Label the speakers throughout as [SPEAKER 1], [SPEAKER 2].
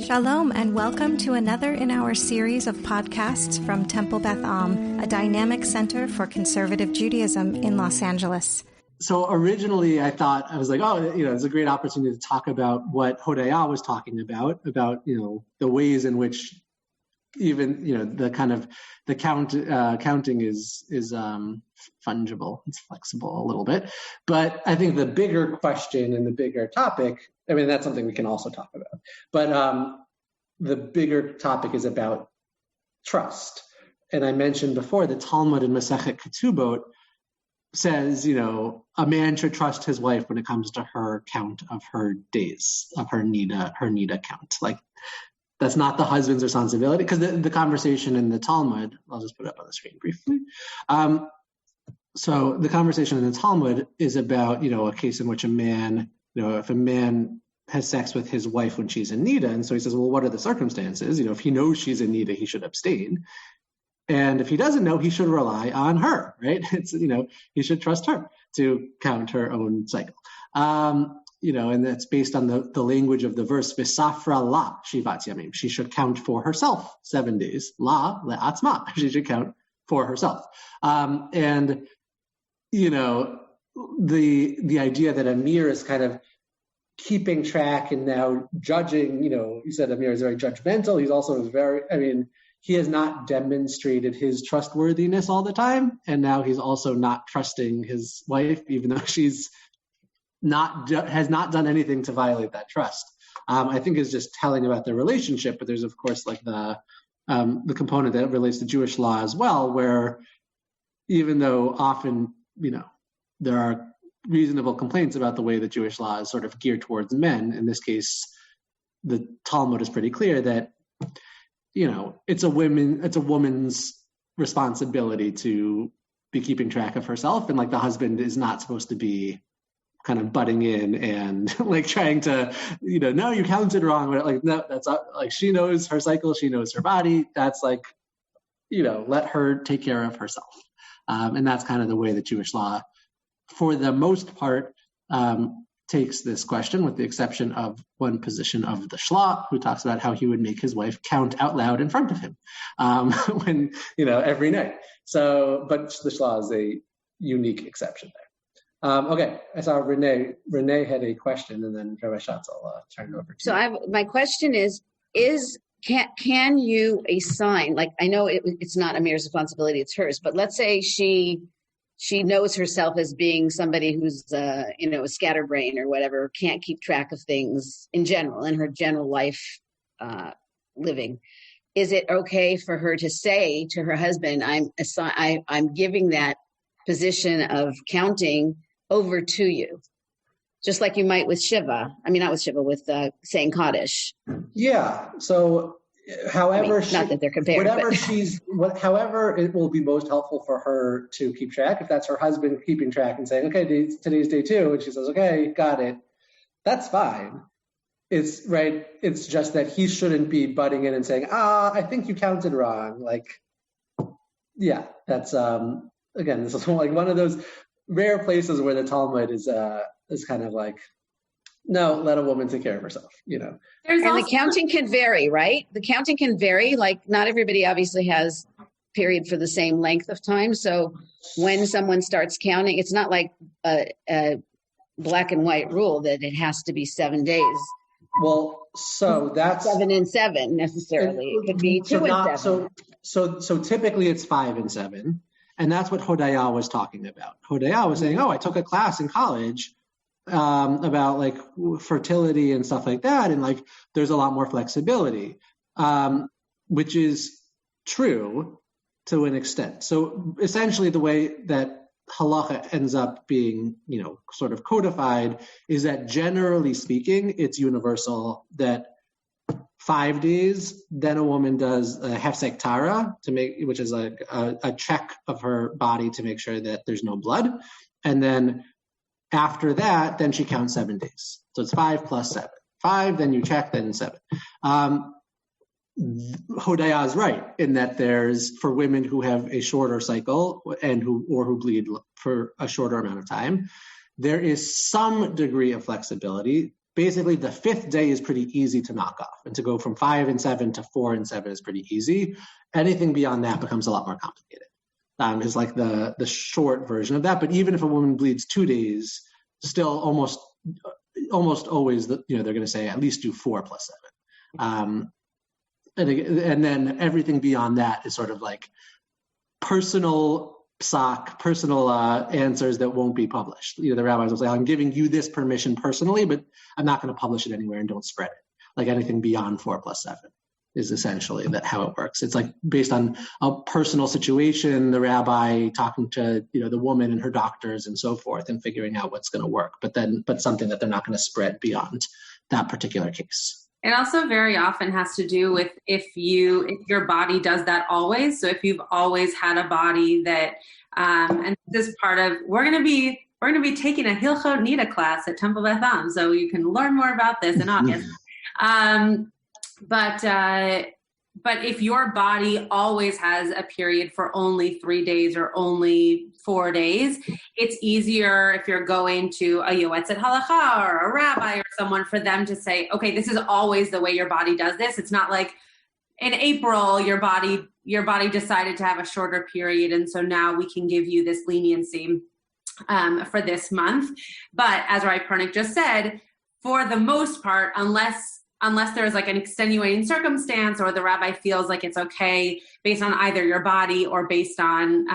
[SPEAKER 1] Shalom and welcome to another in our series of podcasts from Temple Beth Am, a dynamic center for conservative Judaism in Los Angeles.
[SPEAKER 2] So originally I thought, I was like, it's a great opportunity to talk about what Hodaya was talking about, the ways in which even, the counting is fungible, it's flexible a little bit. But I think the bigger question and the bigger topic, that's something we can also talk about. But the bigger topic is about trust. And I mentioned before, the Talmud in Masechet Ketubot says, a man should trust his wife when it comes to her count of her days, of her nida count. Like, that's not the husband's responsibility, because the conversation in the Talmud, I'll just put it up on the screen briefly. So the conversation in the Talmud is about, a case in which a man, if a man has sex with his wife when she's in nida, and so he says, well, what are the circumstances? If he knows she's in nida, he should abstain. And if he doesn't know, he should rely on her, right? It's, he should trust her to count her own cycle. And that's based on the language of the verse, V'safra la shivat yamim. She should count for herself 7 days. La le'atzma. She should count for herself. The idea that Amir is kind of keeping track and now judging, you said Amir is very judgmental. He's also he has not demonstrated his trustworthiness all the time. And now he's also not trusting his wife, even though she's has not done anything to violate that trust. I think is just telling about their relationship, but there's of course like the component that relates to Jewish law as well, where even though often, there are reasonable complaints about the way that Jewish law is sort of geared towards men, in this case, the Talmud is pretty clear that, it's a woman's responsibility to be keeping track of herself. And like the husband is not supposed to be kind of butting in and like trying to, no, you counted wrong. Like, no, that's not, like, she knows her cycle. She knows her body. That's like, let her take care of herself. And that's kind of the way that Jewish law, for the most part, takes this question, with the exception of one position of the Shla, who talks about how he would make his wife count out loud in front of him when, every night. So, but the Shla is a unique exception there. Okay, I saw Renee. Renee had a question, and then Rabbi Schatz, I'll turn it over to you.
[SPEAKER 3] So my question is can you assign, like, I know it's not Amir's responsibility, it's hers, but let's say she knows herself as being somebody who's, a scatterbrain or whatever, can't keep track of things in general, in her general life living. Is it okay for her to say to her husband, I'm giving that position of counting over to you? Just like you might with Shiva. Not with Shiva, with saying Kaddish.
[SPEAKER 2] Yeah. So however,
[SPEAKER 3] not that they're compared,
[SPEAKER 2] however it will be most helpful for her to keep track. If that's her husband keeping track and saying, okay, today's day 2, and she says, okay, got it, that's fine. It's right. It's just that he shouldn't be butting in and saying, I think you counted wrong. Like, yeah, that's, again, this is like one of those rare places where the Talmud is kind of like, no, let a woman take care of herself, And
[SPEAKER 3] the counting can vary, right? The counting can vary. Like, not everybody obviously has period for the same length of time. So when someone starts counting, it's not like a black and white rule that it has to be 7 days.
[SPEAKER 2] Well, so that's
[SPEAKER 3] 7 and 7 necessarily. It could be 2 and 7.
[SPEAKER 2] So typically it's 5 and 7. And that's what Hodaya was talking about. Hodaya was saying, I took a class in college about like fertility and stuff like that, and like there's a lot more flexibility, which is true to an extent. So essentially the way that halacha ends up being, sort of codified is that generally speaking, it's universal that 5 days, then a woman does a hefsek tara which is like a check of her body to make sure that there's no blood, and then after that, then she counts 7 days. So it's 5 plus 7. 5, then you check, then 7. Hodaya is right in that there's, for women who have a shorter cycle and who bleed for a shorter amount of time, there is some degree of flexibility. basically the 5th day is pretty easy to knock off. And to go from 5 and 7 to 4 and 7 is pretty easy. Anything beyond that becomes a lot more complicated. Is like the short version of that. But even if a woman bleeds 2 days, still almost always, they're going to say at least do 4 plus 7. And then everything beyond that is sort of like personal answers that won't be published. The rabbis will say, I'm giving you this permission personally, but I'm not going to publish it anywhere and don't spread it. Like anything beyond 4 plus 7 is essentially how it works. It's like based on a personal situation, the rabbi talking to, the woman and her doctors and so forth and figuring out what's going to work, but something that they're not going to spread beyond that particular case.
[SPEAKER 4] It also very often has to do with if your body does that always. So if you've always had a body that, and this is part of, we're going to be taking a Hilchot Nida class at Temple Beth Am, so you can learn more about this in August. But if your body always has a period for only 3 days or only 4 days, it's easier if you're going to a yoetzet halacha or a rabbi or someone for them to say, okay, this is always the way your body does this. It's not like in April, your body decided to have a shorter period. And so now we can give you this leniency for this month. But as Rabbi Pernick just said, for the most part, unless there's like an extenuating circumstance or the rabbi feels like it's okay based on either your body or based on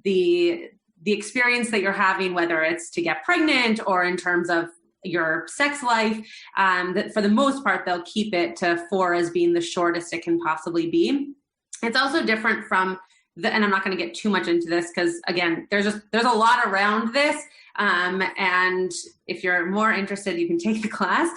[SPEAKER 4] the experience that you're having, whether it's to get pregnant or in terms of your sex life, that for the most part, they'll keep it to 4 as being the shortest it can possibly be. It's also different from and I'm not going to get too much into this because again, there's a lot around this. And if you're more interested, you can take the class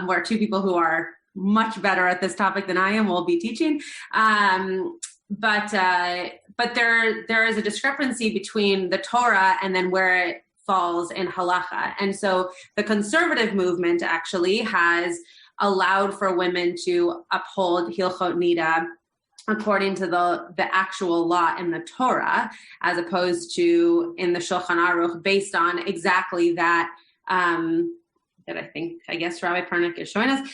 [SPEAKER 4] where 2 people who are much better at this topic than I am will be teaching. But there is a discrepancy between the Torah and then where it falls in halacha. And so the conservative movement actually has allowed for women to uphold Hilchot Nida according to the actual law in the Torah, as opposed to in the Shulchan Aruch, based on exactly that, that I guess Rabbi Pernick is showing us,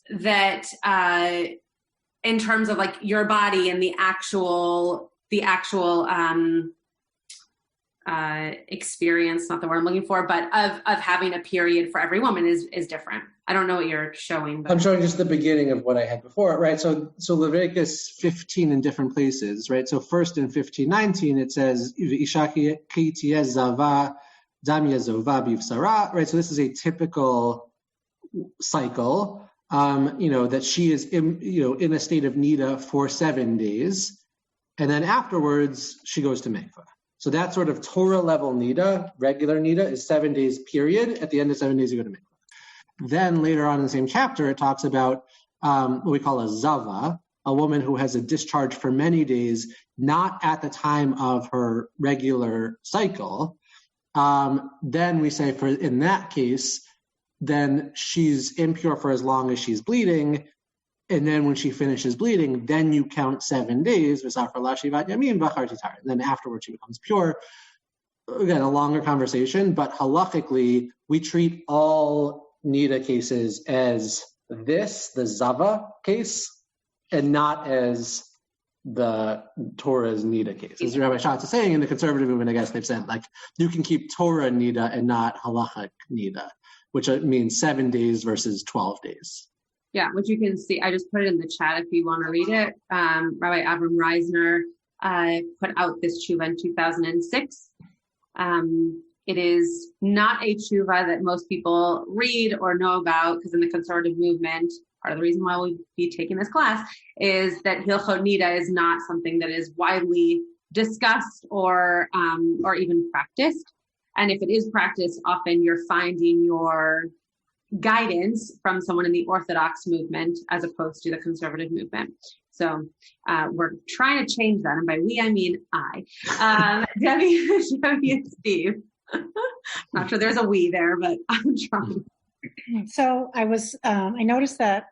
[SPEAKER 4] that in terms of like your body and the actual experience, not the word I'm looking for, but of having a period for every woman is different. I don't know what you're showing. But.
[SPEAKER 2] I'm showing just the beginning of what I had before, right? So Leviticus 15 in different places, right? So first in 15:19, it says, right? So this is a typical cycle, that she is in a state of nida for 7 days. And then afterwards, she goes to mikvah. So that sort of Torah level nida, regular nida, is 7 days period. At the end of 7 days, you go to mikvah. Then later on in the same chapter, it talks about what we call a zava, a woman who has a discharge for many days, not at the time of her regular cycle. Then we say in that case, then she's impure for as long as she's bleeding. And then when she finishes bleeding, then you count 7 days. And then afterwards she becomes pure. Again, a longer conversation, but halachically, we treat all nida cases as the Zava case, and not as the Torah's nida case. As Rabbi Schatz is saying, in the conservative movement, I guess they've said, like, you can keep Torah nida and not halachic nida, which means 7 days versus 12 days.
[SPEAKER 4] Yeah, which you can see. I just put it in the chat if you want to read it. Rabbi Avram Reisner put out this tshuva in 2006. It is not a tshuva that most people read or know about, because in the conservative movement, part of the reason why we'll be taking this class is that Hilchot Nida is not something that is widely discussed or even practiced. And if it is practiced, often you're finding your guidance from someone in the Orthodox movement as opposed to the conservative movement. So we're trying to change that. And by we, I mean I. Debbie and Steve. Not sure there's a we there, but I'm trying.
[SPEAKER 5] So I noticed that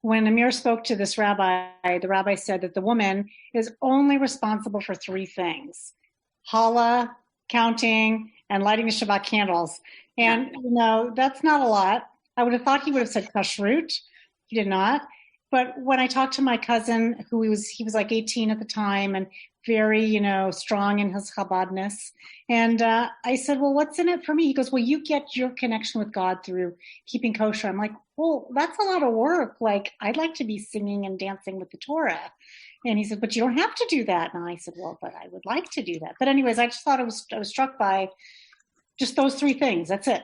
[SPEAKER 5] when Amir spoke to this rabbi, the rabbi said that the woman is only responsible for 3 things: challah, counting, and lighting the Shabbat candles. And, that's not a lot. I would have thought he would have said kashrut. He did not. But when I talked to my cousin, he was like 18 at the time and very, strong in his Chabadness. And I said, well, what's in it for me? He goes, well, you get your connection with God through keeping kosher. I'm like, well, that's a lot of work. Like, I'd like to be singing and dancing with the Torah. And he said, but you don't have to do that. And I said, well, but I would like to do that. But anyways, I just thought I was struck by just those three things. That's it.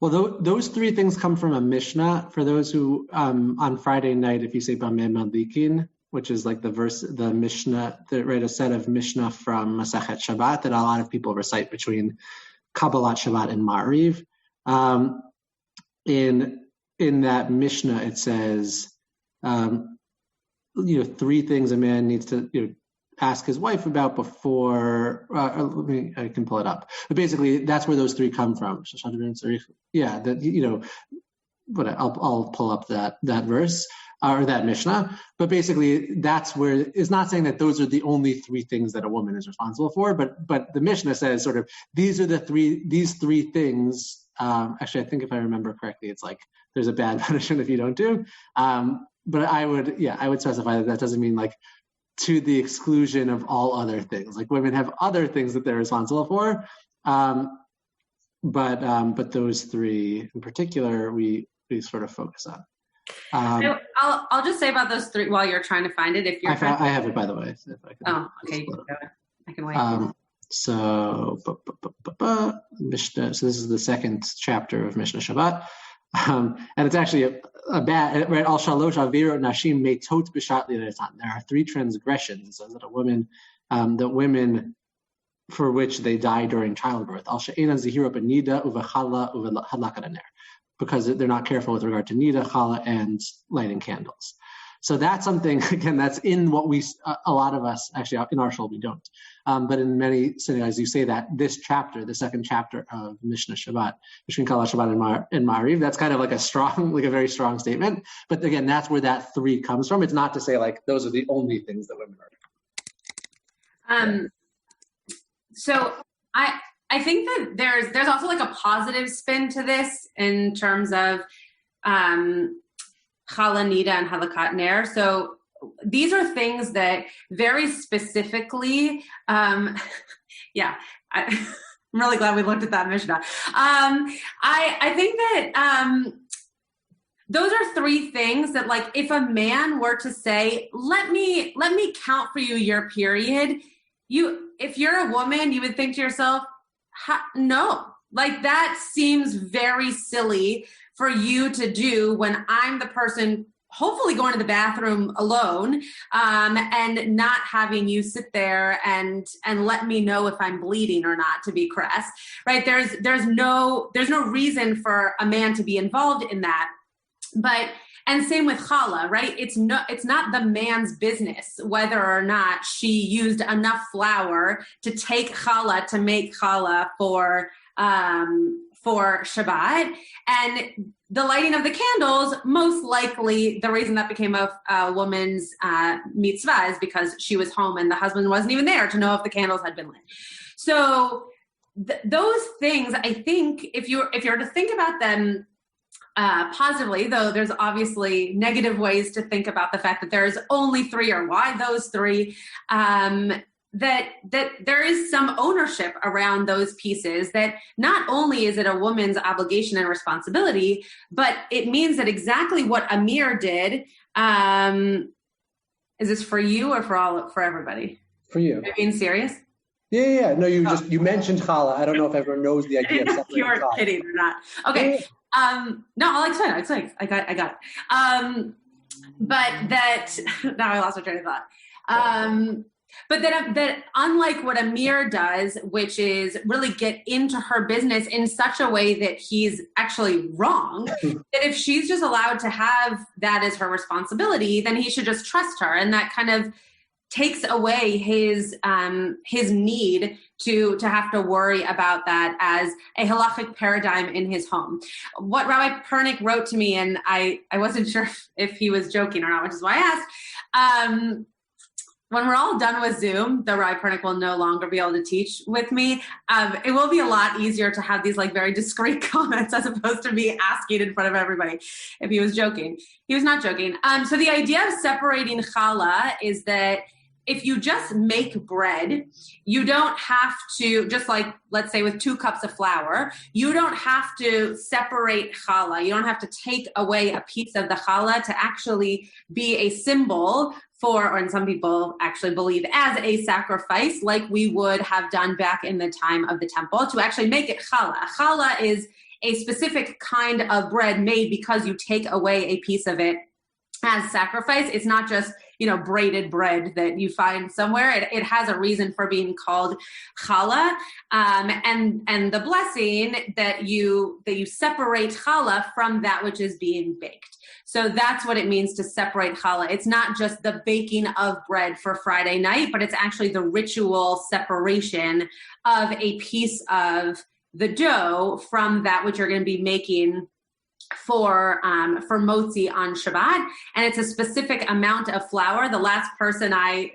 [SPEAKER 2] Well, those three things come from a Mishnah. For those who, on Friday night, if you say Bameh Madlikin, which is like the Mishnah, a set of Mishnah from Masechet Shabbat that a lot of people recite between Kabbalat Shabbat and Ma'ariv. In that Mishnah, it says, three things a man needs to, ask his wife about before. I can pull it up. But basically, that's where those three come from. Yeah, but I'll pull up that verse or that Mishnah. But basically, that's where it's not saying that those are the only three things that a woman is responsible for. But the Mishnah says sort of these three things. Actually, I think if I remember correctly, it's like there's a bad punishment if you don't do. But I would specify that doesn't mean like to the exclusion of all other things. Like women have other things that they're responsible for, but those three in particular we sort of focus on.
[SPEAKER 4] I'll just say about those three while you're trying to find it. If you're
[SPEAKER 2] I have it, by the way. So if I can
[SPEAKER 4] okay. I can wait.
[SPEAKER 2] So Mishnah. So this is the second chapter of Mishnah Shabbat. And it's actually a bad, right? Al shalosh avirot nashim meitot b'shat li'letan. There are three transgressions. It says that women for which they die during childbirth. Al she'enan zihiro b'nida uvechala uvehadlakat haner, because they're not careful with regard to nida, chala, and lighting candles. So that's something, again, that's in what a lot of us, actually in our shul we don't. But in many synagogues you say that this chapter, the second chapter of Mishnah Shabbat, between Kala Shabbat and Ma'ariv, that's kind of like a very strong statement. But again, that's where that three comes from. It's not to say like those are the only things that women are.
[SPEAKER 4] So I think that there's also like a positive spin to this in terms of Chala, Nida, and Hadlakat Ner. So these are things that very specifically, I'm really glad we looked at that Mishnah. I think that those are three things that, like, if a man were to say, let me count for you your period, if you're a woman, you would think to yourself, no, like that seems very silly for you to do when I'm the person hopefully going to the bathroom alone, and not having you sit there and let me know if I'm bleeding or not, to be crass, right? There's no reason for a man to be involved in that. And same with challah, right? It's not the man's business whether or not she used enough flour to take challah to make challah for Shabbat. And the lighting of the candles, most likely the reason that became a woman's mitzvah is because she was home and the husband wasn't even there to know if the candles had been lit. So those things, I think, if you're to think about them positively, though there's obviously negative ways to think about the fact that there's only three, or why those three, that there is some ownership around those pieces, that not only is it a woman's obligation and responsibility, but it means that exactly what Amir did, is this for you or for everybody?
[SPEAKER 2] For you.
[SPEAKER 4] Are you being serious?
[SPEAKER 2] Yeah. No, you mentioned challah. I don't know if everyone knows the idea of separating challah.
[SPEAKER 4] You were kidding or not. Okay. No, I'll explain. I got it. But that, now I lost my train of thought. But that unlike what Amir does, which is really get into her business in such a way that he's actually wrong, that if she's just allowed to have that as her responsibility, then he should just trust her. And that kind of takes away his need to have to worry about that as a halachic paradigm in his home. What Rabbi Pernick wrote to me, and I wasn't sure if he was joking or not, which is why I asked, when we're all done with Zoom, the Rabbi Pernick will no longer be able to teach with me. It will be a lot easier to have these like very discreet comments as opposed to me asking in front of everybody if he was joking. He was not joking. So the idea of separating challah is that if you just make bread, you don't have to, just like, let's say with 2 cups of flour, you don't have to separate challah. You don't have to take away a piece of the challah to actually be a symbol for, or some people actually believe as a sacrifice, like we would have done back in the time of the temple, to actually make it challah. Challah is a specific kind of bread made because you take away a piece of it as sacrifice. It's not just, braided bread that you find somewhere. It has a reason for being called challah. And the blessing that you separate challah from that which is being baked. So that's what it means to separate challah. It's not just the baking of bread for Friday night, but it's actually the ritual separation of a piece of the dough from that which you're going to be making for motzi on Shabbat, and it's a specific amount of flour. The last person I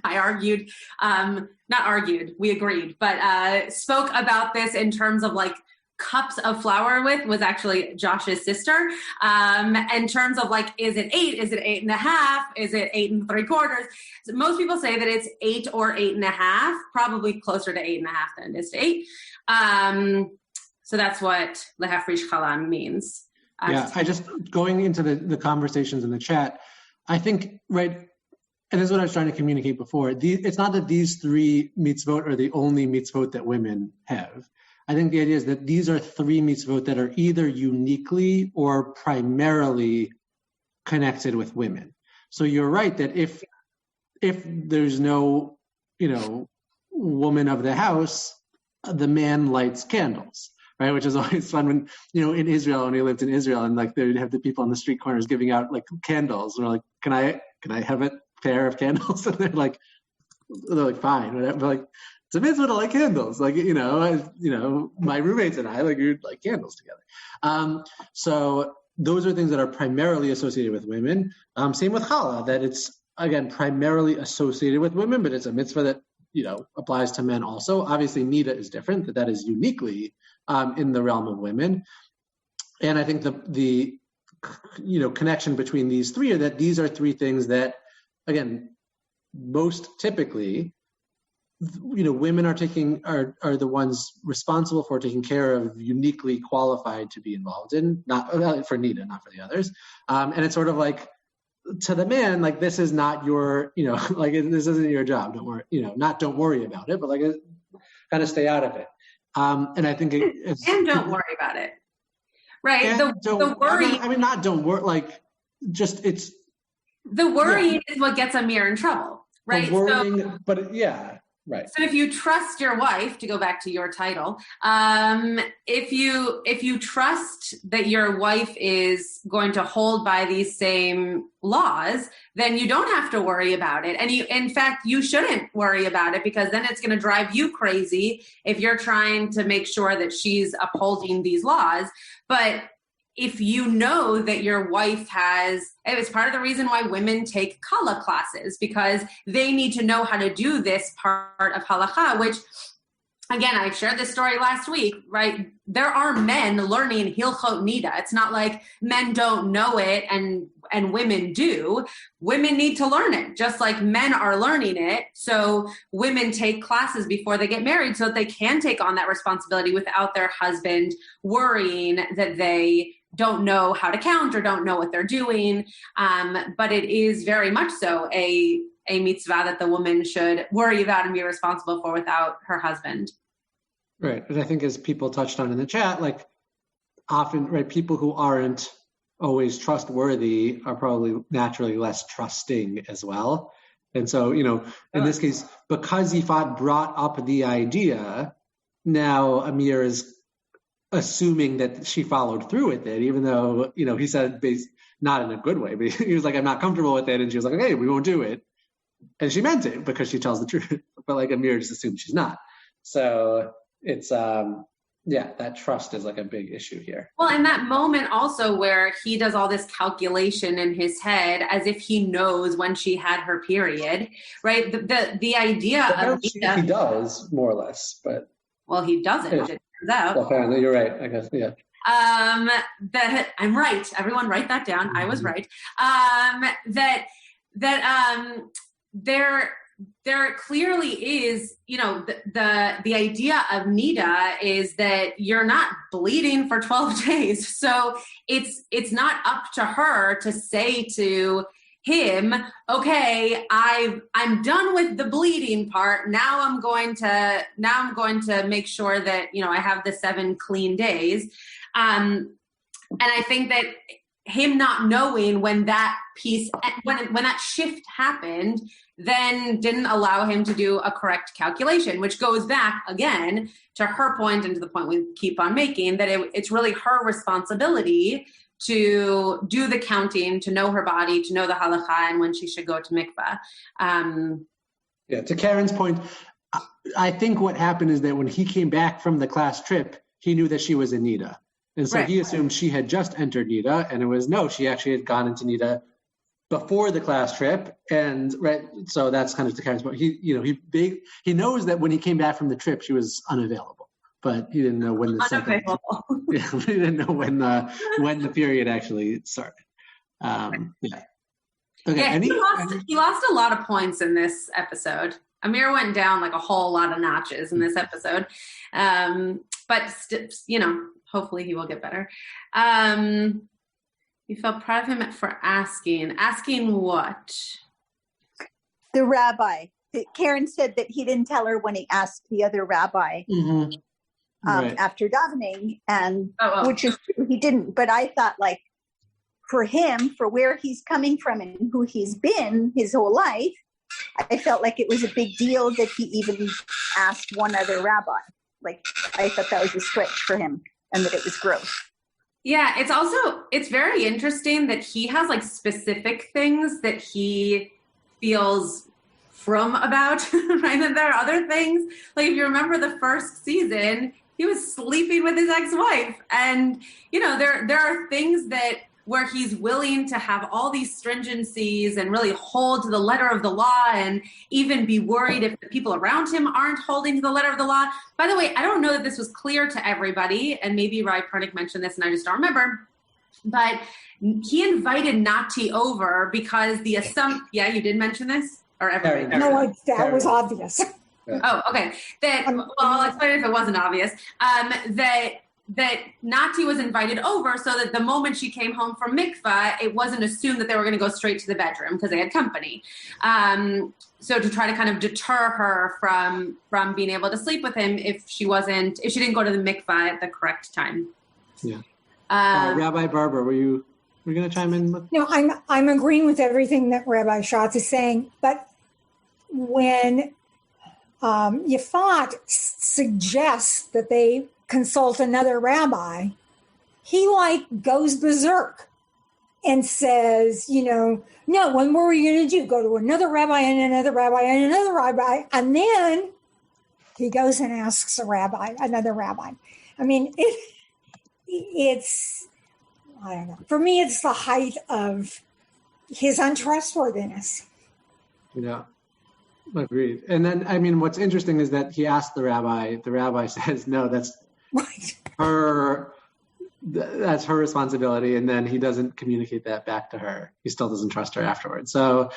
[SPEAKER 4] argued, not argued, we agreed, but spoke about this in terms of like cups of flour with was actually Josh's sister. In terms of like, is it 8? Is it 8.5? Is it 8 3/4? So most people say that it's 8 or 8.5, probably closer to 8.5 than it is to 8. So that's what lehafrish challah means.
[SPEAKER 2] Yeah, I just, going into the conversations in the chat, I think, right, and this is what I was trying to communicate before, it's not that these 3 mitzvot are the only mitzvot that women have. I think the idea is that these are 3 mitzvot that are either uniquely or primarily connected with women. So you're right that if there's no, woman of the house, the man lights candles. Right, which is always fun when, in Israel, when we lived in Israel, and like they'd have the people on the street corners giving out like candles. And we're like, can I have a pair of candles? And they're like fine, whatever. But like, it's a mitzvah to light candles. Like, my roommates and I, like, we'd light candles together. So those are things that are primarily associated with women. Same with challah, that it's, again, primarily associated with women, but it's a mitzvah that, applies to men also. Obviously, Nida is different, that is uniquely in the realm of women. And I think the connection between these 3 are that these are 3 things that, again, most typically, women are the ones responsible for taking care of, uniquely qualified to be involved in, not for Nida, not for the others. And it's sort of like, to the man, like, this is not your, like, this isn't your job. Don't worry, don't worry about it, but like, kind of stay out of it. And I think it's... And
[SPEAKER 4] don't worry about it. Right. The worry...
[SPEAKER 2] not don't worry, like, just it's...
[SPEAKER 4] The worrying is what gets a mirror in trouble, right?
[SPEAKER 2] Worrying, but yeah, right.
[SPEAKER 4] So if you trust your wife, to go back to your title, if you trust that your wife is going to hold by these same laws, then you don't have to worry about it. And in fact, you shouldn't worry about it, because then it's going to drive you crazy if you're trying to make sure that she's upholding these laws. But if you know that your wife it's part of the reason why women take kala classes, because they need to know how to do this part of halacha, which, again, I shared this story last week, right? There are men learning Hilchot Nida. It's not like men don't know it and women do. Women need to learn it, just like men are learning it. So women take classes before they get married so that they can take on that responsibility without their husband worrying that they don't know how to count or don't know what they're doing. But it is very much so a mitzvah that the woman should worry about and be responsible for without her husband.
[SPEAKER 2] Right. And I think, as people touched on in the chat, like, often, right, people who aren't always trustworthy are probably naturally less trusting as well. And so, in this case, because Yifat brought up the idea, now Amir is assuming that she followed through with it, even though, he said, not in a good way, but he was like, I'm not comfortable with it. And she was like, okay, we won't do it. And she meant it because she tells the truth. But like, Amir just assumed she's not. So it's, that trust is like a big issue here.
[SPEAKER 4] Well, in that moment also where he does all this calculation in his head as if he knows when she had her period, right? The idea of
[SPEAKER 2] he does more or less, but
[SPEAKER 4] he doesn't. It turns out.
[SPEAKER 2] Well, apparently you're right. I guess
[SPEAKER 4] That I'm right. Everyone, write that down. I was right. There clearly is, the idea of nida is that you're not bleeding for 12 days. So it's not up to her to say to him, okay, I'm done with the bleeding part. Now I'm going to make sure that, I have the 7 clean days. And I think that him not knowing when that piece, when that shift happened, then didn't allow him to do a correct calculation, which goes back again to her point and to the point we keep on making, that it's really her responsibility to do the counting, to know her body, to know the halakha, and when she should go to mikvah.
[SPEAKER 2] To Karen's point, I think what happened is that when he came back from the class trip, he knew that she was in nida. And so he assumed she had just entered nida, and it was no, she actually had gone into nida before the class trip. And so that's kind of to Karen's point. He knows that when he came back from the trip, she was unavailable, but he didn't know when the second. He didn't know when the period actually started. Okay.
[SPEAKER 4] He lost a lot of points in this episode. Amir went down like a whole lot of notches in this episode, but hopefully he will get better. You felt proud of him for asking what?
[SPEAKER 6] The rabbi. Karen said that he didn't tell her when he asked the other rabbi after davening, and which is true, he didn't. But I thought, like, for him, for where he's coming from and who he's been his whole life, I felt like it was a big deal that he even asked one other rabbi. Like, I thought that was a stretch for him, and that it was gross.
[SPEAKER 4] Yeah, it's very interesting that he has like specific things that he feels from about, right? And there are other things, like if you remember the first season, he was sleeping with his ex-wife. And, there are things where he's willing to have all these stringencies and really hold to the letter of the law and even be worried if the people around him aren't holding to the letter of the law. By the way, I don't know that this was clear to everybody, and maybe Rabbi Pernick mentioned this and I just don't remember, but he invited Nati over because the assumption, you did mention this? Or everybody?
[SPEAKER 7] No, that was obvious.
[SPEAKER 4] Oh, okay. I'll explain if it wasn't obvious. That Nati was invited over so that the moment she came home from mikvah, it wasn't assumed that they were going to go straight to the bedroom because they had company. So to try to kind of deter her from being able to sleep with him if she didn't go to the mikvah at the correct time.
[SPEAKER 2] Yeah. Rabbi Barber, were you going to chime in?
[SPEAKER 7] No, I'm agreeing with everything that Rabbi Schatz is saying, but when Yafat suggests that they consult another rabbi, he goes berserk and says, no, what were you going to do? Go to another rabbi and another rabbi and another rabbi. And then he goes and asks another rabbi. I mean, it's, I don't know. For me, it's the height of his untrustworthiness.
[SPEAKER 2] Yeah. Agreed. And then, what's interesting is that he asked the rabbi says, no, that's her responsibility. And then he doesn't communicate that back to her. He still doesn't trust her afterwards. So,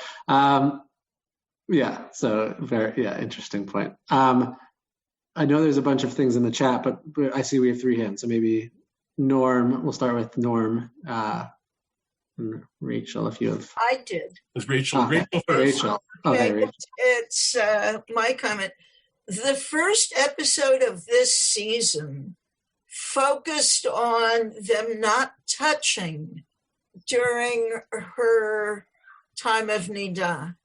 [SPEAKER 2] very interesting point. I know there's a bunch of things in the chat, but I see we have 3 hands. So maybe Norm, we'll start with Norm. And Rachel, if you have.
[SPEAKER 8] I did.
[SPEAKER 9] It was Rachel. Rachel first.
[SPEAKER 2] Rachel. Okay, Rachel.
[SPEAKER 8] It's my comment. The first episode of this season focused on them not touching during her time of Nida.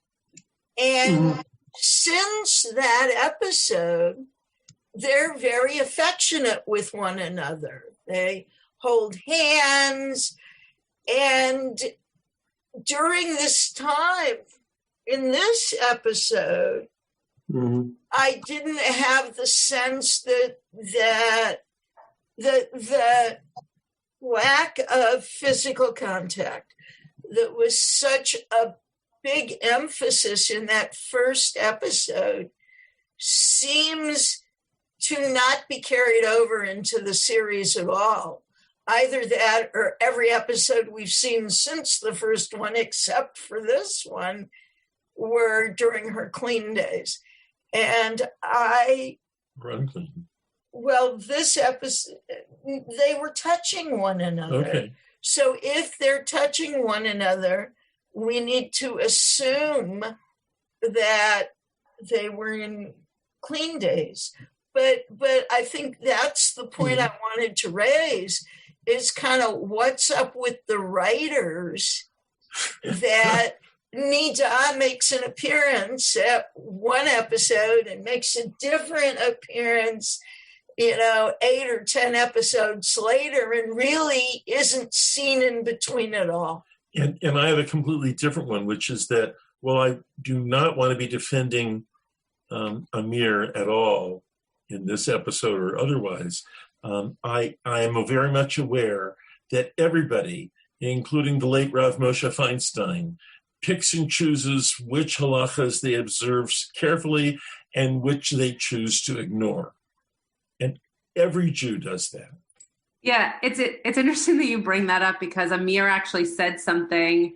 [SPEAKER 8] And since that episode, they're very affectionate with one another. They hold hands. And during this time, in this episode, I didn't have the sense that the lack of physical contact that was such a big emphasis in that first episode seems to not be carried over into the series at all. Either that or every episode we've seen since the first one, except for this one, were during her clean days. And
[SPEAKER 9] Run clean.
[SPEAKER 8] Well, this episode, they were touching one another.
[SPEAKER 9] Okay.
[SPEAKER 8] So if they're touching one another, we need to assume that they were in clean days. But I think that's the point I wanted to raise, is kind of what's up with the writers that Nida makes an appearance at one episode and makes a different appearance 8 or 10 episodes later, and really isn't seen in between at all.
[SPEAKER 9] And I have a completely different one, which is that, well, I do not want to be defending Amir at all in this episode or otherwise. I am very much aware that everybody, including the late Rav Moshe Feinstein, picks and chooses which halachas they observe carefully and which they choose to ignore. And every Jew does that.
[SPEAKER 4] Yeah, it's interesting that you bring that up, because Amir actually said something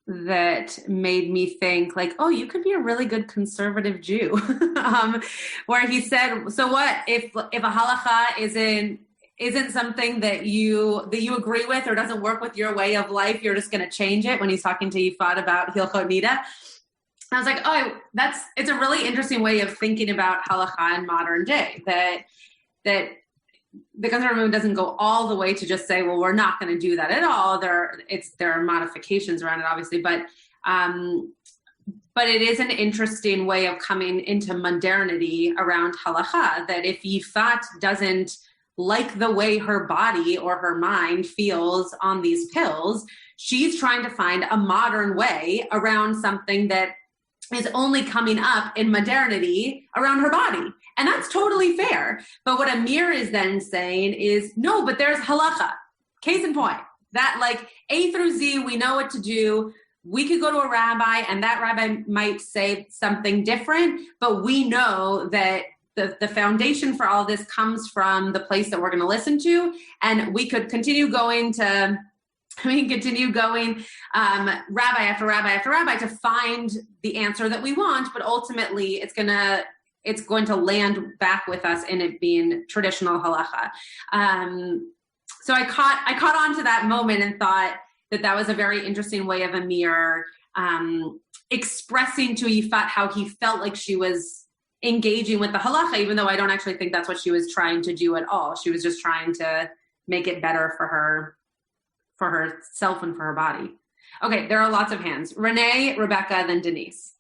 [SPEAKER 4] that made me think, like, oh, you could be a really good conservative Jew. Where he said, so what if a halacha isn't something that you agree with or doesn't work with your way of life, you're just going to change it? When he's talking to Yifat about Hilchot Nida. I was like, oh, it's a really interesting way of thinking about halacha in modern day, that the conservative movement doesn't go all the way to just say, well, we're not going to do that at all. There are modifications around it, obviously, but it is an interesting way of coming into modernity around halacha, that if Yifat doesn't like the way her body or her mind feels on these pills, she's trying to find a modern way around something that is only coming up in modernity around her body. And that's totally fair. But what Amir is then saying is, no, but there's halacha. Case in point, that like A through Z, we know what to do. We could go to a rabbi and that rabbi might say something different, but we know that the foundation for all this comes from the place that we're going to listen to. And we could continue going rabbi after rabbi after rabbi to find the answer that we want, but ultimately it's going to land back with us in it being traditional halacha. So I caught on to that moment and thought that was a very interesting way of Amir expressing to Yifat how he felt like she was engaging with the halacha, even though I don't actually think that's what she was trying to do at all. She was just trying to make it better for herself and for her body. Okay, there are lots of hands. Renee, Rebecca, then Denise.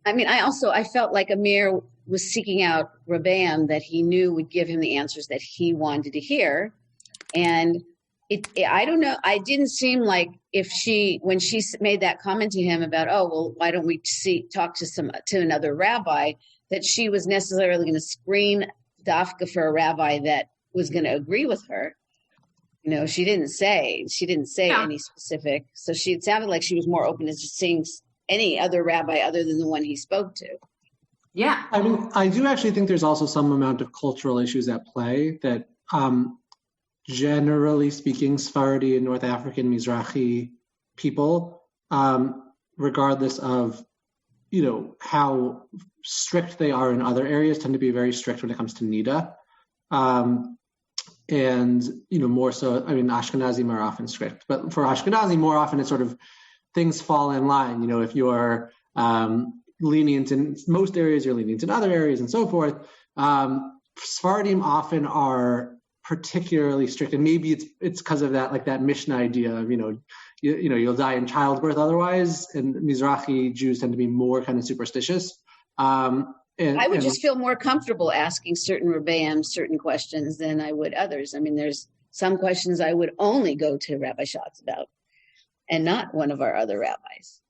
[SPEAKER 3] I mean, I felt like Amir was seeking out Rabban that he knew would give him the answers that he wanted to hear. And I don't know, I didn't seem like when she made that comment to him about, oh, well, why don't we talk to another rabbi, that she was necessarily going to screen dafka for a rabbi that was going to agree with her. She didn't say any specific. So it sounded like she was more open to just seeing any other rabbi other than the one he spoke to.
[SPEAKER 4] Yeah.
[SPEAKER 2] I mean, I do actually think there's also some amount of cultural issues at play that, generally speaking, Sephardi and North African Mizrahi people, regardless of, how strict they are in other areas, tend to be very strict when it comes to Nida. And, more so, I mean, Ashkenazi more often strict, but for Ashkenazi more often it's sort of things fall in line. If you're lenient in most areas, you're lenient in other areas and so forth. Sephardim often are particularly strict, and maybe it's because of that, like that Mishnah idea of, you'll die in childbirth otherwise, and Mizrahi Jews tend to be more kind of superstitious.
[SPEAKER 3] I would just feel more comfortable asking certain Rebbeim certain questions than I would others. I mean, there's some questions I would only go to Rabbi Schatz about, and not one of our other rabbis.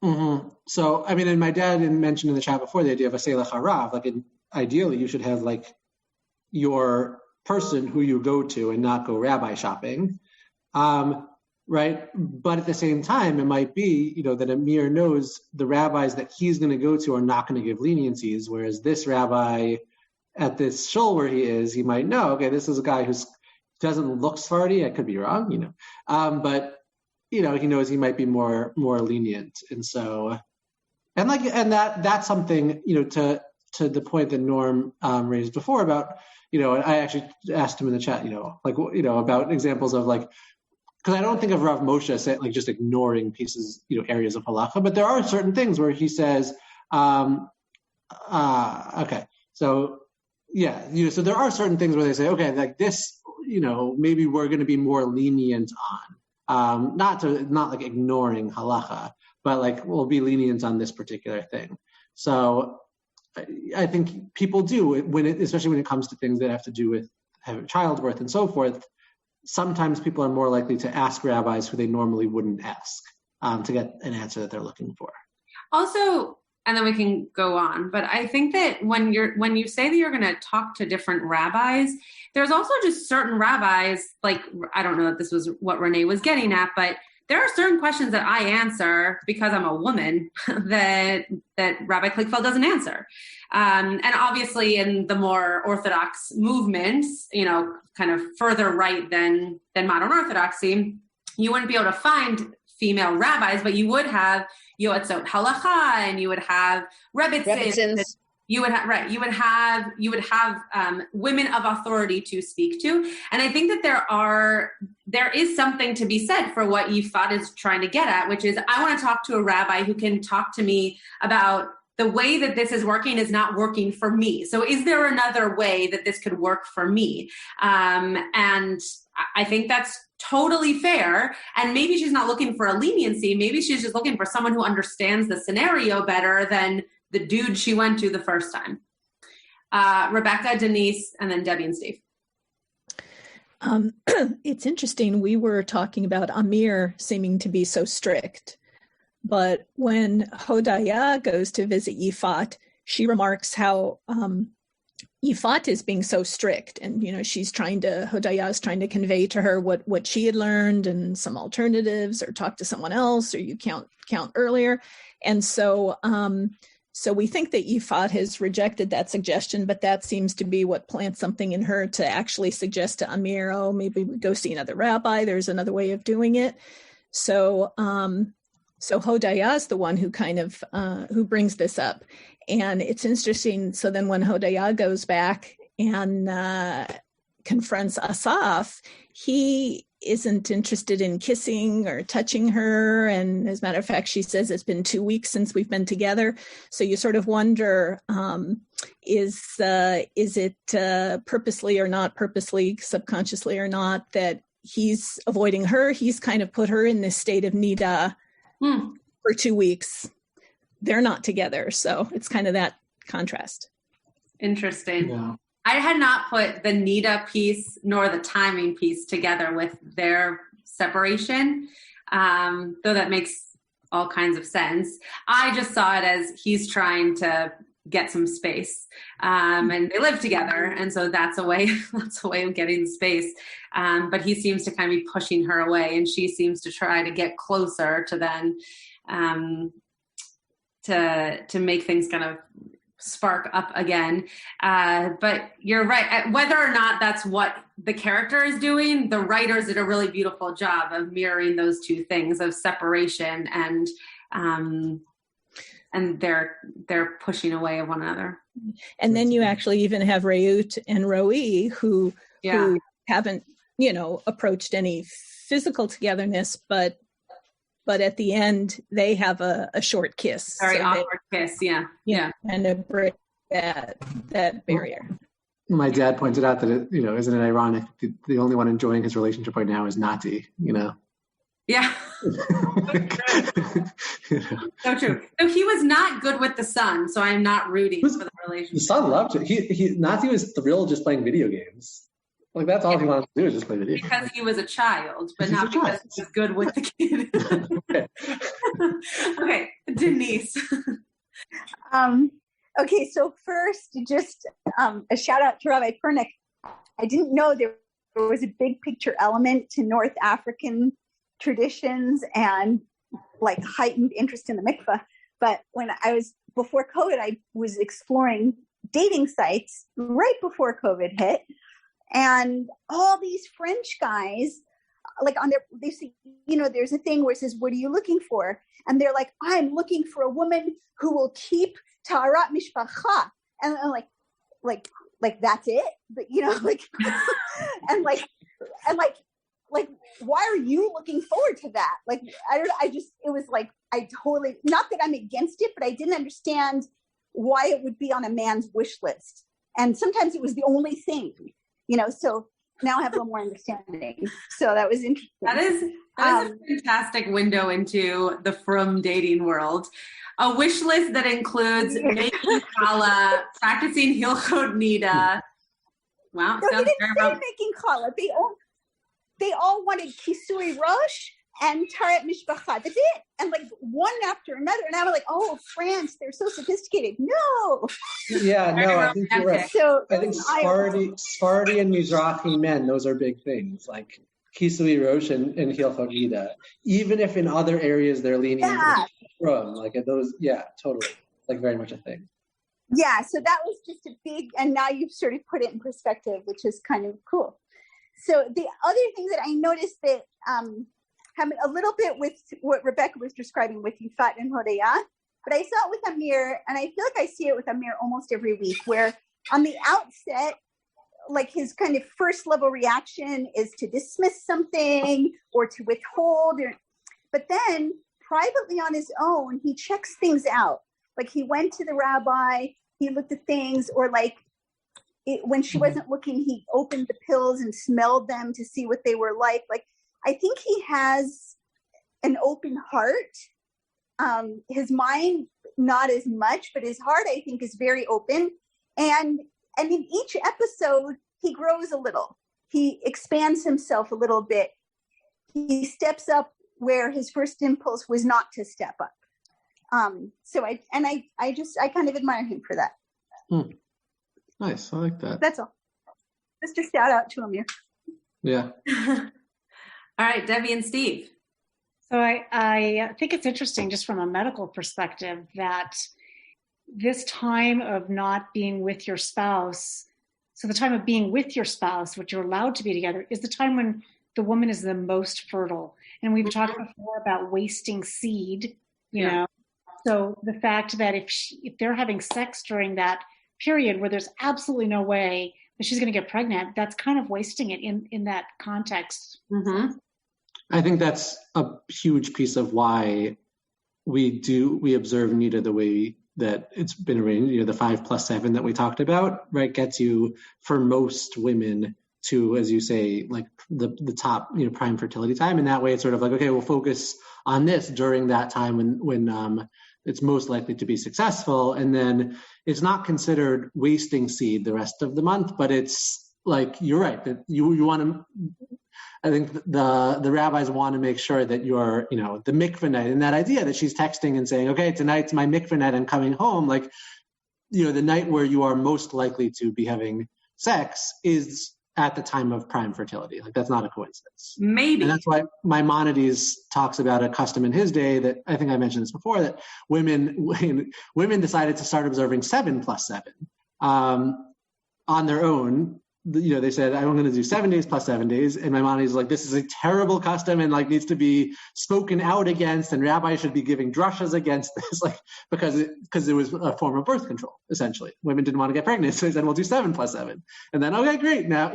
[SPEAKER 2] Mm-hmm. So, I mean, and my dad mentioned in the chat before the idea of a Selech HaRav, like ideally you should have like your person who you go to and not go rabbi shopping. Right. But at the same time, it might be, that Amir knows the rabbis that he's going to go to are not going to give leniencies, whereas this rabbi at this shul where he is, he might know, okay, this is a guy who doesn't look Sephardi. I could be wrong, but, he knows he might be more lenient. And so, that's something, to the point that Norm raised before about, I actually asked him in the chat, about examples of because I don't think of Rav Moshe saying just ignoring pieces, areas of halacha, but there are certain things where he says, okay, so yeah, so there are certain things where they say, okay, this, maybe we're going to be more lenient on, not ignoring halacha, but we'll be lenient on this particular thing. So I think people do especially when it comes to things that have to do with childbirth and so forth. Sometimes people are more likely to ask rabbis who they normally wouldn't ask to get an answer that they're looking for. Also,
[SPEAKER 4] and then we can go on, but I think that when you say that you're going to talk to different rabbis, there's also just certain rabbis, I don't know if this was what Renee was getting at, but there are certain questions that I answer because I'm a woman that Rabbi Klickfeld doesn't answer. And obviously in the more Orthodox movements, kind of further right than modern Orthodoxy, you wouldn't be able to find female rabbis, but you would have Yoetzot Halacha and you would have Rebbitzins. You would have You would have women of authority to speak to, and I think that there is something to be said for what Yifat is trying to get at, which is I want to talk to a rabbi who can talk to me about the way that this is working is not working for me. So is there another way that this could work for me? And I think that's totally fair. And maybe she's not looking for a leniency. Maybe she's just looking for someone who understands the scenario better than the dude she went to the first time. Rebecca, Denise, and then Debbie and Steve.
[SPEAKER 10] It's interesting. We were talking about Amir seeming to be so strict. But when Hodaya goes to visit Yifat, she remarks how Yifat is being so strict. And, Hodaya is trying to convey to her what she had learned and some alternatives, or talk to someone else, or you count earlier. And so we think that Yifat has rejected that suggestion, but that seems to be what plants something in her to actually suggest to Amir, maybe we go see another rabbi. There's another way of doing it. So Hodaya is the one who kind of, who brings this up. And it's interesting. So then when Hodaya goes back and confronts Asaf, he isn't interested in kissing or touching her. And as a matter of fact, she says it's been 2 weeks since we've been together. So you sort of wonder, is it purposely or not purposely, subconsciously or not, that he's avoiding her? He's kind of put her in this state of nida for 2 weeks. They're not together. So it's kind of that contrast.
[SPEAKER 4] Interesting. Yeah. I had not put the nida piece nor the timing piece together with their separation, though that makes all kinds of sense. I just saw it as he's trying to get some space, and they live together, and so that's a way of getting space. But he seems to kind of be pushing her away, and she seems to try to get closer to then to make things kind of spark up again. But you're right. Whether or not that's what the character is doing, the writers did a really beautiful job of mirroring those two things of separation and they're pushing away of one another.
[SPEAKER 10] And then you actually even have Reut and Roi who haven't, approached any physical togetherness, but at the end they have a short kiss.
[SPEAKER 4] Very awkward kiss, yeah.
[SPEAKER 10] And to break that barrier.
[SPEAKER 2] My dad pointed out that isn't it ironic? The only one enjoying his relationship right now is Nati.
[SPEAKER 4] Yeah. So true. So he was not good with the son, so I'm not rooting for the relationship.
[SPEAKER 2] The son loved it. Nati was thrilled just playing video games. That's all he wanted to do, is just play video games.
[SPEAKER 4] Because he was a child, but not because he was good with the kid. Okay, Denise.
[SPEAKER 6] Okay, so first, just a shout out to Rabbi Pernick. I didn't know there was a big picture element to North African traditions and like heightened interest in the mikveh. But when before COVID, I was exploring dating sites right before COVID hit. And all these French guys, like they say, there's a thing where it says, what are you looking for? And they're like, I'm looking for a woman who will keep Taharat Mishpacha. And I'm like, that's it? But, and why are you looking forward to that? Like, it was like, not that I'm against it, but I didn't understand why it would be on a man's wish list. And sometimes it was the only thing, so now I have a little more understanding. So that was interesting.
[SPEAKER 4] That is a fantastic window into the frum dating world. A wish list that includes making challah, practicing Hilchot Nida. Wow,
[SPEAKER 6] no, sounds very about making challah. They all wanted Kisui Rosh and Taharat Mishpacha. That's it. And like one after another. And I was like, oh, France, they're so sophisticated. No.
[SPEAKER 2] Yeah, no, I think you're right. So I think Sephardi and Mizrahi men, those are big things. Like Kisui Rosh and Hilchot Nida. Even if in other areas they're leaning into from, like those, totally. Like very much a thing.
[SPEAKER 6] Yeah, so that was just a big, and now you've sort of put it in perspective, which is kind of cool. So the other thing that I noticed that happened a little bit with what Rebecca was describing with Yifat and Hodaya, but I saw it with Amir, and I feel like I see it with Amir almost every week, where on the outset, like his kind of first level reaction is to dismiss something or to withhold, but then privately on his own, he checks things out. Like he went to the rabbi, he looked at things, or like when she wasn't looking, he opened the pills and smelled them to see what they were like. Like, I think he has an open heart. His mind, not as much, but his heart, I think, is very open. And in each episode, he grows a little. He expands himself a little bit. He steps up where his first impulse was not to step up. So I kind of admire him for that.
[SPEAKER 2] Nice. I like that.
[SPEAKER 6] That's all. Just a shout out to Amir.
[SPEAKER 2] Yeah.
[SPEAKER 4] All right, Debbie and Steve.
[SPEAKER 5] So I think it's interesting just from a medical perspective that this time of not being with your spouse, so the time of being with your spouse, which you're allowed to be together, is the time when the woman is the most fertile. And we've talked before about wasting seed, you know. So the fact that if they're having sex during that period where there's absolutely no way that she's going to get pregnant, that's kind of wasting it in that context.
[SPEAKER 2] Mm-hmm. I think that's a huge piece of why we observe Nida the way that it's been arranged. The 5+7 that we talked about, right, gets you for most women to, as you say, like the top, prime fertility time. And that way it's sort of like, okay, we'll focus on this during that time when it's most likely to be successful. And then it's not considered wasting seed the rest of the month, but it's like, you're right, that you want to, I think the rabbis want to make sure that you're, the mikveh night, and that idea that she's texting and saying, okay, tonight's my mikveh night, I'm coming home. Like, the night where you are most likely to be having sex is at the time of prime fertility. Like, that's not a coincidence.
[SPEAKER 4] Maybe. And
[SPEAKER 2] that's why Maimonides talks about a custom in his day that, I think I mentioned this before, that women decided to start observing 7+7 on their own. They said, I'm going to do 7 days plus 7 days. And Maimonides is like, this is a terrible custom and like needs to be spoken out against, and rabbis should be giving drushas against this, like, because it was a form of birth control, essentially. Women didn't want to get pregnant, so he said, we'll do 7+7. And then, okay, great. Now,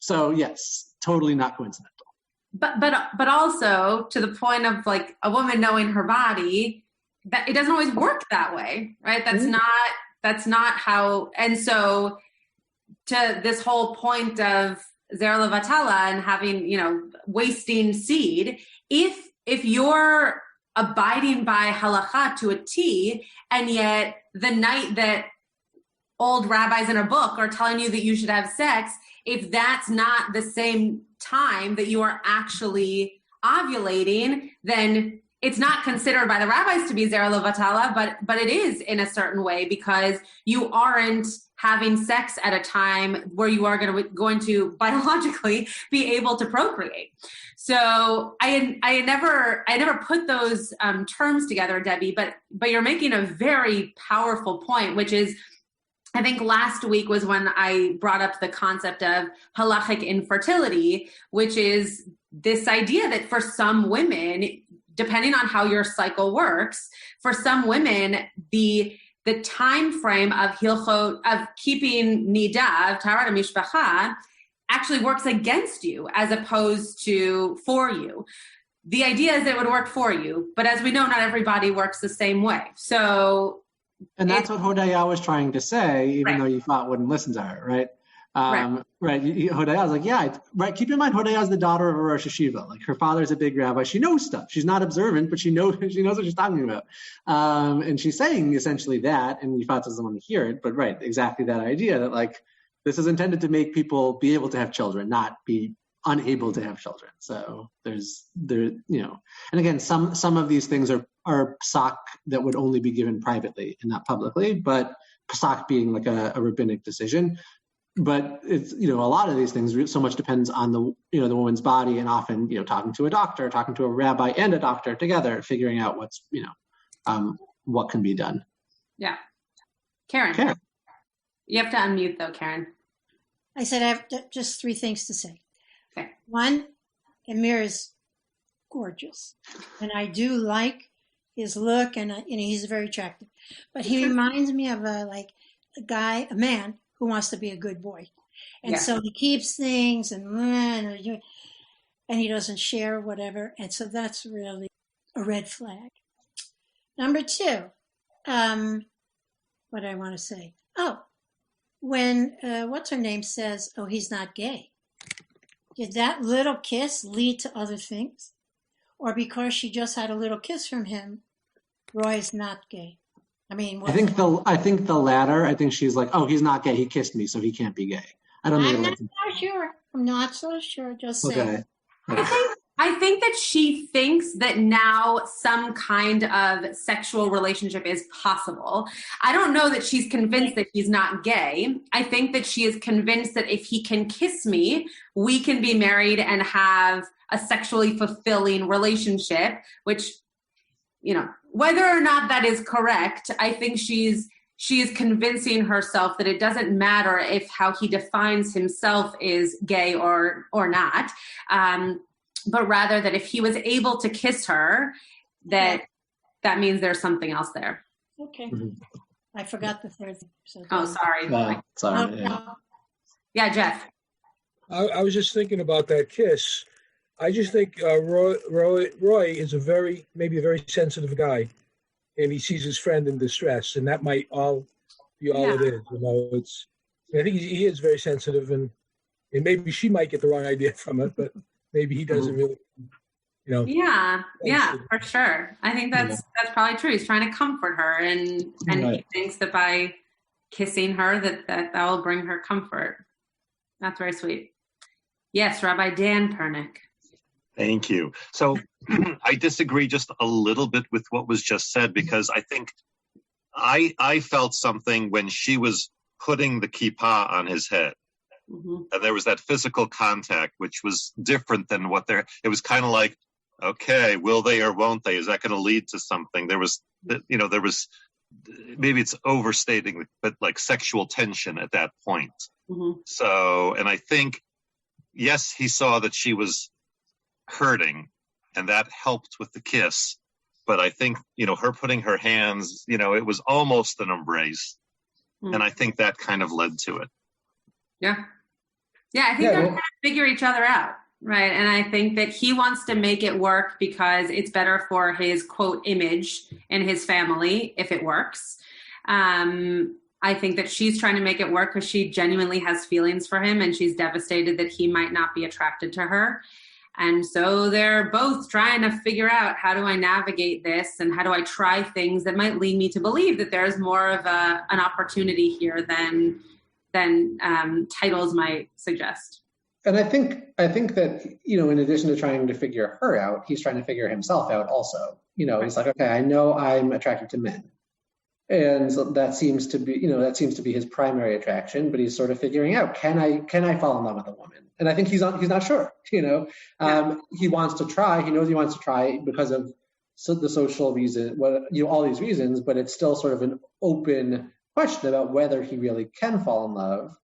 [SPEAKER 2] so yes, totally not coincidental.
[SPEAKER 4] But also to the point of like a woman knowing her body, that it doesn't always work that way, right? That's not how, and so to this whole point of Zer Levatala and having, wasting seed, if you're abiding by halacha to a T, and yet the night that old rabbis in a book are telling you that you should have sex, if that's not the same time that you are actually ovulating, then it's not considered by the rabbis to be zera levatala, but it is in a certain way, because you aren't having sex at a time where you are going to biologically be able to procreate. So I never put those terms together, Debbie, but you're making a very powerful point, which is, I think last week was when I brought up the concept of halachic infertility, which is this idea that for some women, depending on how your cycle works, for some women, the time frame of hilchot, of keeping nidav, taharat mishpacha, actually works against you as opposed to for you. The idea is that it would work for you, but as we know, not everybody works the same way. So,
[SPEAKER 2] and that's what Hodaya was trying to say, even though Yifat wouldn't listen to her, right? Right. Hodaya was like, yeah, right. Keep in mind, Hodaya is the daughter of a Rosh Hashiva. Like, her father's a big rabbi. She knows stuff. She's not observant, but she knows what she's talking about. And she's saying essentially that, and Yifat doesn't want to hear it, but right, exactly that idea that like, this is intended to make people be able to have children, not be unable to have children. So and again, some of these things are psak that would only be given privately and not publicly, but psak being like a rabbinic decision. But it's, a lot of these things so much depends on the woman's body, and often, talking to a doctor, talking to a rabbi and a doctor together, figuring out what's, what can be done.
[SPEAKER 4] Yeah. Karen. You have to unmute though, Karen.
[SPEAKER 11] I said I have just 3 things to say.
[SPEAKER 4] Okay.
[SPEAKER 11] One, Amir is gorgeous, and I do like his look, and he's very attractive. But he reminds me of a man who wants to be a good boy, and so he keeps things and he doesn't share whatever, and so that's really a red flag. Number 2, what do I want to say? When what's her name says, "Oh, he's not gay," did that little kiss lead to other things, or because she just had a little kiss from him, Roy is not gay? I mean, I think
[SPEAKER 2] the latter. I think she's like, "Oh, he's not gay. He kissed me, so he can't be gay." I'm
[SPEAKER 11] not so sure. Just saying.
[SPEAKER 2] Okay.
[SPEAKER 4] I think that she thinks that now some kind of sexual relationship is possible. I don't know that she's convinced that he's not gay. I think that she is convinced that if he can kiss me, we can be married and have a sexually fulfilling relationship, which, whether or not that is correct, I think she is convincing herself that it doesn't matter if how he defines himself is gay or not. But rather that if he was able to kiss her, that means there's something else there.
[SPEAKER 11] Okay. Mm-hmm. I forgot the third thing.
[SPEAKER 4] Sorry.
[SPEAKER 2] Sorry.
[SPEAKER 4] Yeah, Jeff.
[SPEAKER 12] I was just thinking about that kiss. I just think Roy is maybe a very sensitive guy, and he sees his friend in distress, and that might all be all it is. I think he is very sensitive, and maybe she might get the wrong idea from it, but maybe he doesn't really,
[SPEAKER 4] Yeah, for sure. I think that's probably true. He's trying to comfort her, and he thinks that by kissing her that will bring her comfort. That's very sweet. Yes, Rabbi Dan Pernick.
[SPEAKER 13] Thank you. So I disagree just a little bit with what was just said, because I think I felt something when she was putting the kippah on his head. Mm-hmm. And there was that physical contact, which was different than it was kind of like, okay, will they or won't they? Is that going to lead to something? There was, maybe it's overstating, but like sexual tension at that point. Mm-hmm. So, and I think, yes, he saw that she was hurting, and that helped with the kiss. But I think, her putting her hands, it was almost an embrace. Mm-hmm. And I think that kind of led to it.
[SPEAKER 4] Yeah. Yeah, I think they're trying to figure each other out, right? And I think that he wants to make it work because it's better for his, quote, image and his family if it works. I think that she's trying to make it work because she genuinely has feelings for him, and she's devastated that he might not be attracted to her. And so they're both trying to figure out, how do I navigate this, and how do I try things that might lead me to believe that there's more of an opportunity here than titles might suggest.
[SPEAKER 2] And I think that, in addition to trying to figure her out, he's trying to figure himself out also. He's like, okay, I know I'm attracted to men. And so that seems to be his primary attraction, but he's sort of figuring out, can I fall in love with a woman? And I think he's not sure, he wants to try, he knows he wants to try because of the social reason, all these reasons, but it's still sort of an open question about whether he really can fall in love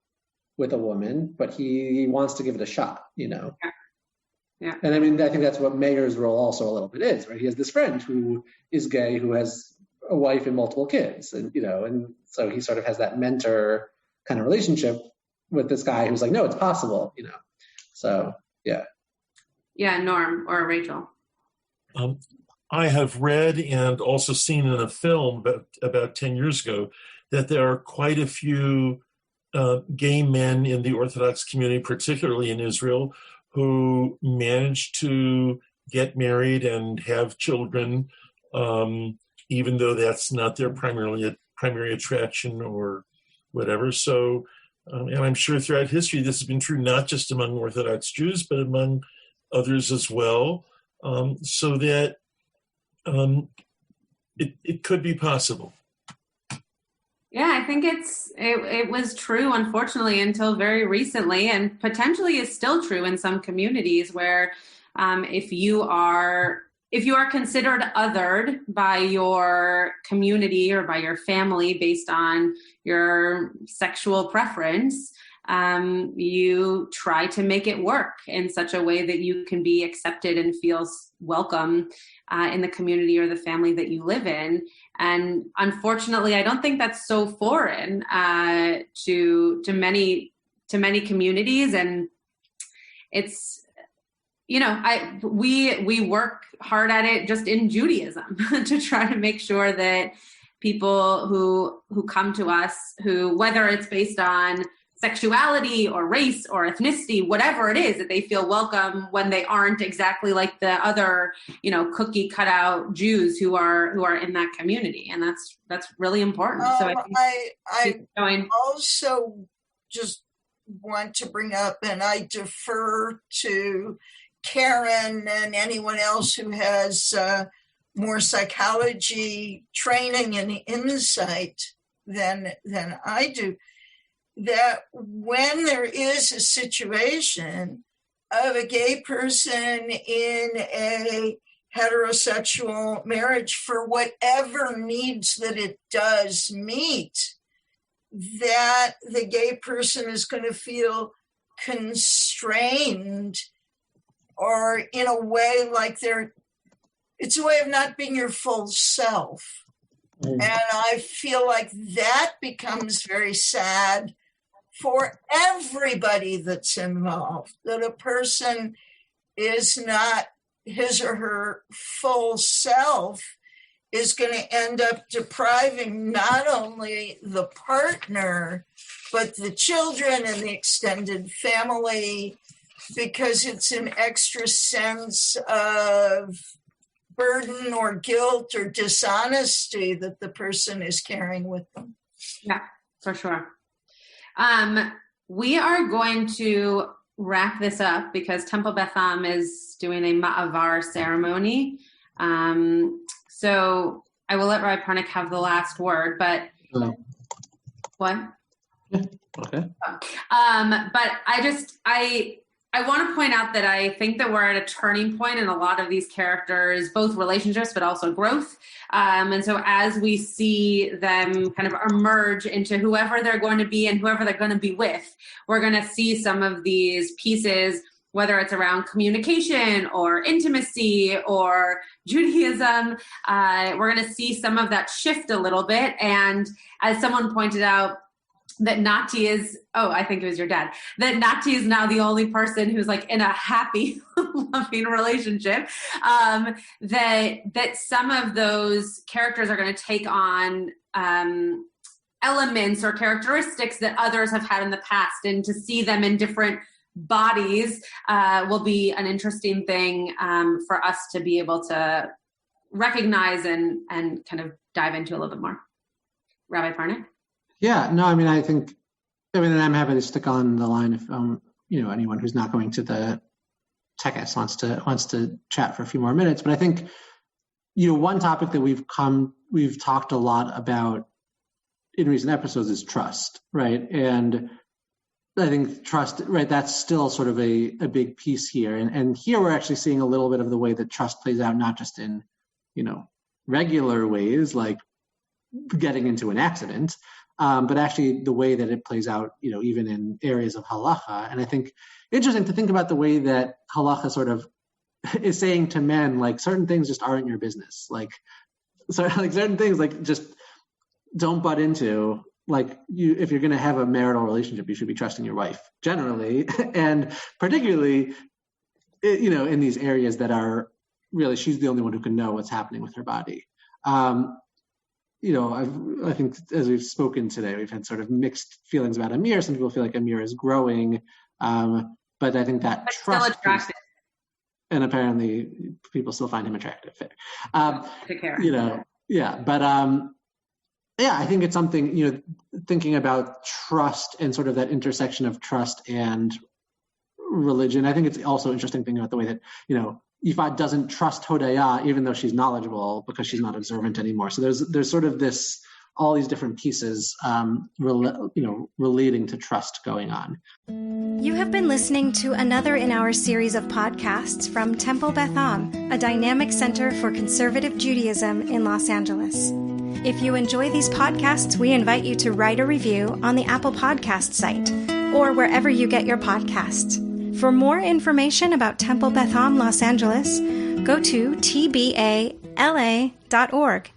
[SPEAKER 2] with a woman, but he wants to give it a shot, Yeah. And I think that's what Mayer's role also a little bit is, right? He has this friend who is gay, who has a wife and multiple kids, and and so he sort of has that mentor kind of relationship with this guy who's like, no, it's possible, So yeah.
[SPEAKER 4] Yeah, Norm or Rachel.
[SPEAKER 9] I have read and also seen in a film about 10 years ago that there are quite a few gay men in the Orthodox community, particularly in Israel, who managed to get married and have children, even though that's not their primary attraction or whatever. So, and I'm sure throughout history this has been true not just among Orthodox Jews, but among others as well, so that it could be possible.
[SPEAKER 4] Yeah, I think it was true, unfortunately, until very recently, and potentially is still true in some communities where if you are considered othered by your community or by your family based on your sexual preference, you try to make it work in such a way that you can be accepted and feel welcome in the community or the family that you live in. And unfortunately, I don't think that's so foreign to many communities. And it's, we work hard at it just in Judaism to try to make sure that people who come to us, who, whether it's based on sexuality or race or ethnicity, whatever it is, that they feel welcome when they aren't exactly like the other, cookie cutout Jews who are in that community. And that's really important. So
[SPEAKER 8] I also just want to bring up, and I defer to Karen and anyone else who has more psychology training and insight than I do, that when there is a situation of a gay person in a heterosexual marriage, for whatever needs that it does meet, that the gay person is going to feel constrained, or in a way like it's a way of not being your full self. And I feel like that becomes very sad for everybody that's involved, that a person is not his or her full self, is going to end up depriving not only the partner, but the children and the extended family, because it's an extra sense of burden or guilt or dishonesty that the person is carrying with them.
[SPEAKER 4] Yeah, for sure. We are going to wrap this up because Temple Beth Am is doing a Ma'avar ceremony. So I will let Rabbi Pernick have the last word, but what?
[SPEAKER 2] Yeah, okay.
[SPEAKER 4] But I want to point out that I think that we're at a turning point in a lot of these characters, both relationships, but also growth. And so as we see them kind of emerge into whoever they're going to be and whoever they're going to be with, we're going to see some of these pieces, whether it's around communication or intimacy or Judaism, we're going to see some of that shift a little bit. And as someone pointed out, that Nati is, I think it was your dad, that Nati is now the only person who's like in a happy, loving relationship, that some of those characters are going to take on elements or characteristics that others have had in the past, and to see them in different bodies will be an interesting thing for us to be able to recognize and kind of dive into a little bit more. Rabbi Pernick?
[SPEAKER 2] Yeah, no, I mean, I'm happy to stick on the line if anyone who's not going to the Tekes wants to chat for a few more minutes. But I think, one topic that we've talked a lot about in recent episodes is trust, right? And I think trust, right, that's still sort of a big piece here. And here we're actually seeing a little bit of the way that trust plays out, not just in, regular ways, like getting into an accident, but actually the way that it plays out, even in areas of halacha. And I think interesting to think about the way that halacha sort of is saying to men, like, certain things just aren't your business. Like certain things, like, just don't butt into. Like, if you're going to have a marital relationship, you should be trusting your wife generally, and particularly, in these areas that are really, she's the only one who can know what's happening with her body. I think as we've spoken today, we've had sort of mixed feelings about Amir. Some people feel like Amir is growing, but I think that trust
[SPEAKER 4] still attractive.
[SPEAKER 2] And apparently people still find him attractive.
[SPEAKER 4] Take care.
[SPEAKER 2] But I think it's something, thinking about trust and sort of that intersection of trust and religion. I think it's also interesting thinking about the way that, Yifat doesn't trust Hodaya, even though she's knowledgeable, because she's not observant anymore. So there's sort of all these different pieces, relating to trust going on.
[SPEAKER 1] You have been listening to another in our series of podcasts from Temple Beth Am, a dynamic center for conservative Judaism in Los Angeles. If you enjoy these podcasts, we invite you to write a review on the Apple Podcast site or wherever you get your podcasts. For more information about Temple Beth Am Los Angeles, go to tbala.org.